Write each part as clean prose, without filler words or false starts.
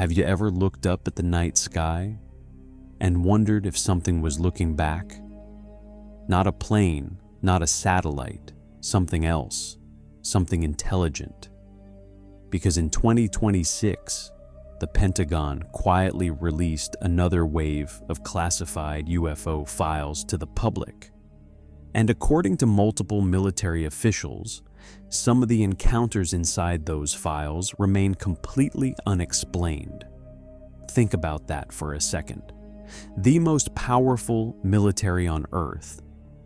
Have you ever looked up at the night sky and wondered if something was looking back? Not a plane, not a satellite, something else, something intelligent. Because in 2026, the Pentagon quietly released another wave of classified UFO files to the public. And according to multiple military officials, some of the encounters inside those files remain completely unexplained. Think about that for a second. The most powerful military on Earth,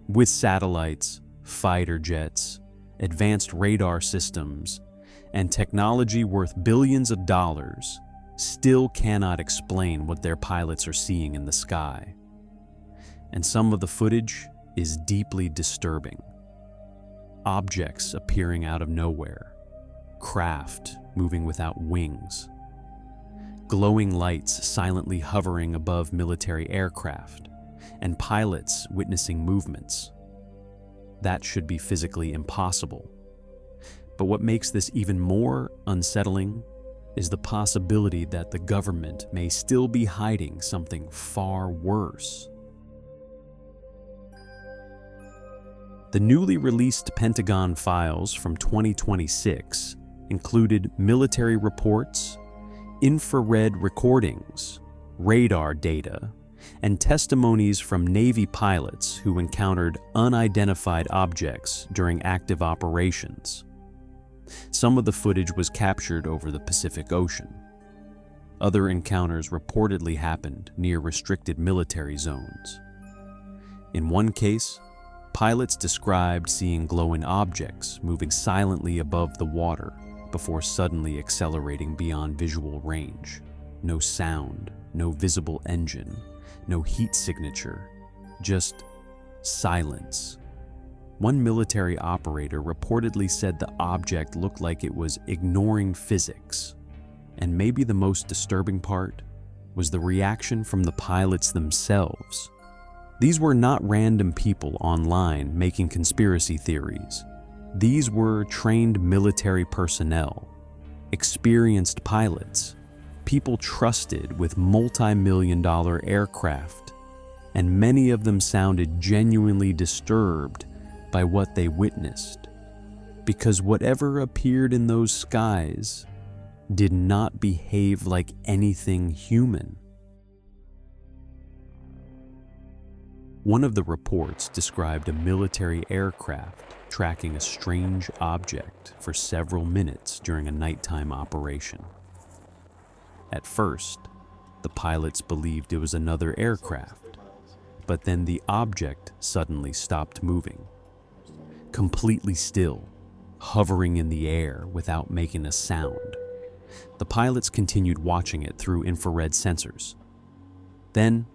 with satellites, fighter jets, advanced radar systems, and technology worth billions of dollars, still cannot explain what their pilots are seeing in the sky. And some of the footage is deeply disturbing. Objects appearing out of nowhere, craft moving without wings, glowing lights silently hovering above military aircraft, and pilots witnessing movements. That should be physically impossible. But what makes this even more unsettling is the possibility that the government may still be hiding something far worse. The newly released Pentagon files from 2026 included military reports, infrared recordings, radar data, and testimonies from Navy pilots who encountered unidentified objects during active operations. Some of the footage was captured over the Pacific Ocean. Other encounters reportedly happened near restricted military zones. In one case, pilots described seeing glowing objects moving silently above the water before suddenly accelerating beyond visual range. No sound, no visible engine, no heat signature, just silence. One military operator reportedly said the object looked like it was ignoring physics. And maybe the most disturbing part was the reaction from the pilots themselves. These were not random people online making conspiracy theories. These were trained military personnel, experienced pilots, people trusted with multi-million-dollar aircraft, and many of them sounded genuinely disturbed by what they witnessed, because whatever appeared in those skies did not behave like anything human. One of the reports described a military aircraft tracking a strange object for several minutes during a nighttime operation. At first, the pilots believed it was another aircraft, but then the object suddenly stopped moving, completely still, hovering in the air without making a sound. The pilots continued watching it through infrared sensors. Then,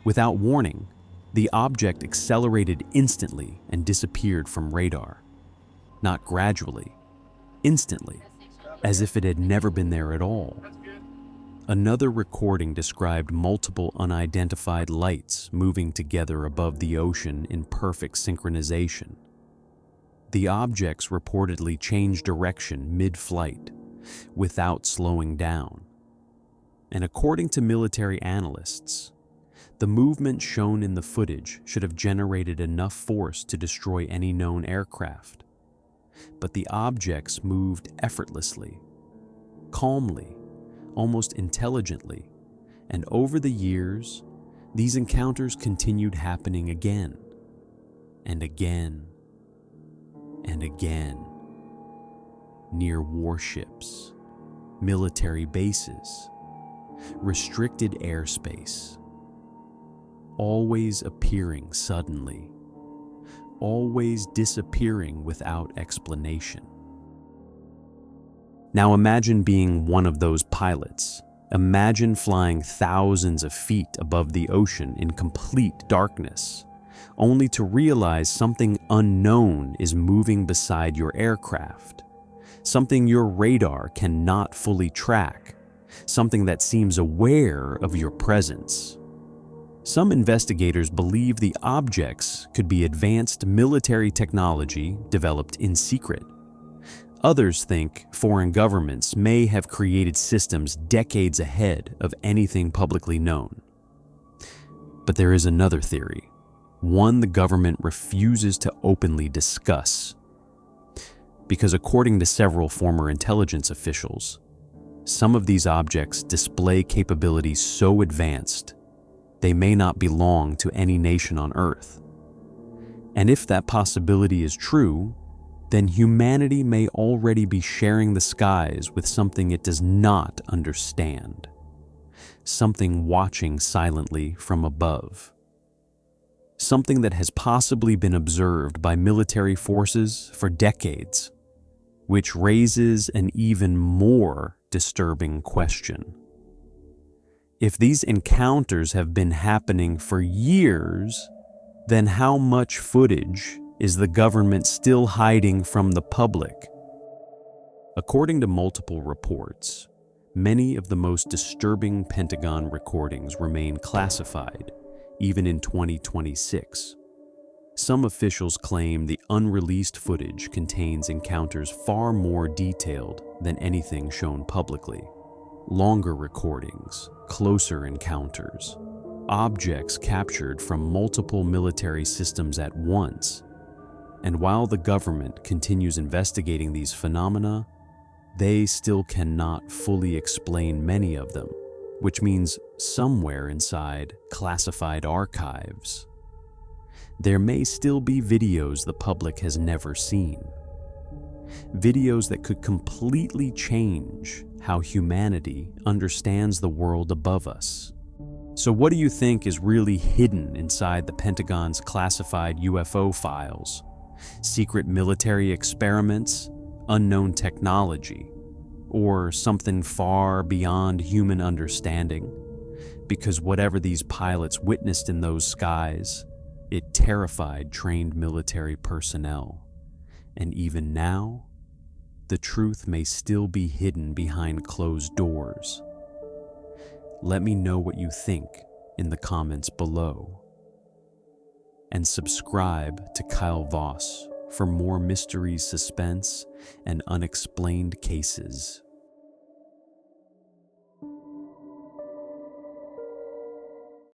without warning, the object accelerated instantly and disappeared from radar. Not gradually, instantly, as if it had never been there at all. Another recording described multiple unidentified lights moving together above the ocean in perfect synchronization. The objects reportedly changed direction mid-flight, without slowing down. And according to military analysts, the movement shown in the footage should have generated enough force to destroy any known aircraft. But the objects moved effortlessly, calmly, almost intelligently, and over the years, these encounters continued happening again, and again, and again. Near warships, military bases, restricted airspace, always appearing suddenly, always disappearing without explanation. Now imagine being one of those pilots. Imagine flying thousands of feet above the ocean in complete darkness, only to realize something unknown is moving beside your aircraft, something your radar cannot fully track, something that seems aware of your presence. Some investigators believe the objects could be advanced military technology developed in secret. Others think foreign governments may have created systems decades ahead of anything publicly known. But there is another theory, one the government refuses to openly discuss. Because according to several former intelligence officials, some of these objects display capabilities so advanced they may not belong to any nation on Earth. And if that possibility is true, then humanity may already be sharing the skies with something it does not understand, something watching silently from above, something that has possibly been observed by military forces for decades, which raises an even more disturbing question. If these encounters have been happening for years, then how much footage is the government still hiding from the public? According to multiple reports, many of the most disturbing Pentagon recordings remain classified, even in 2026. Some officials claim the unreleased footage contains encounters far more detailed than anything shown publicly. Longer recordings, closer encounters, objects captured from multiple military systems at once. And while the government continues investigating these phenomena, they still cannot fully explain many of them, which means somewhere inside classified archives, there may still be videos the public has never seen. Videos that could completely change how humanity understands the world above us. So what do you think is really hidden inside the Pentagon's classified UFO files? Secret military experiments, unknown technology, or something far beyond human understanding? Because whatever these pilots witnessed in those skies, it terrified trained military personnel. And even now, the truth may still be hidden behind closed doors. Let me know what you think in the comments below. And subscribe to Kael Voss for more mysteries, suspense, and unexplained cases.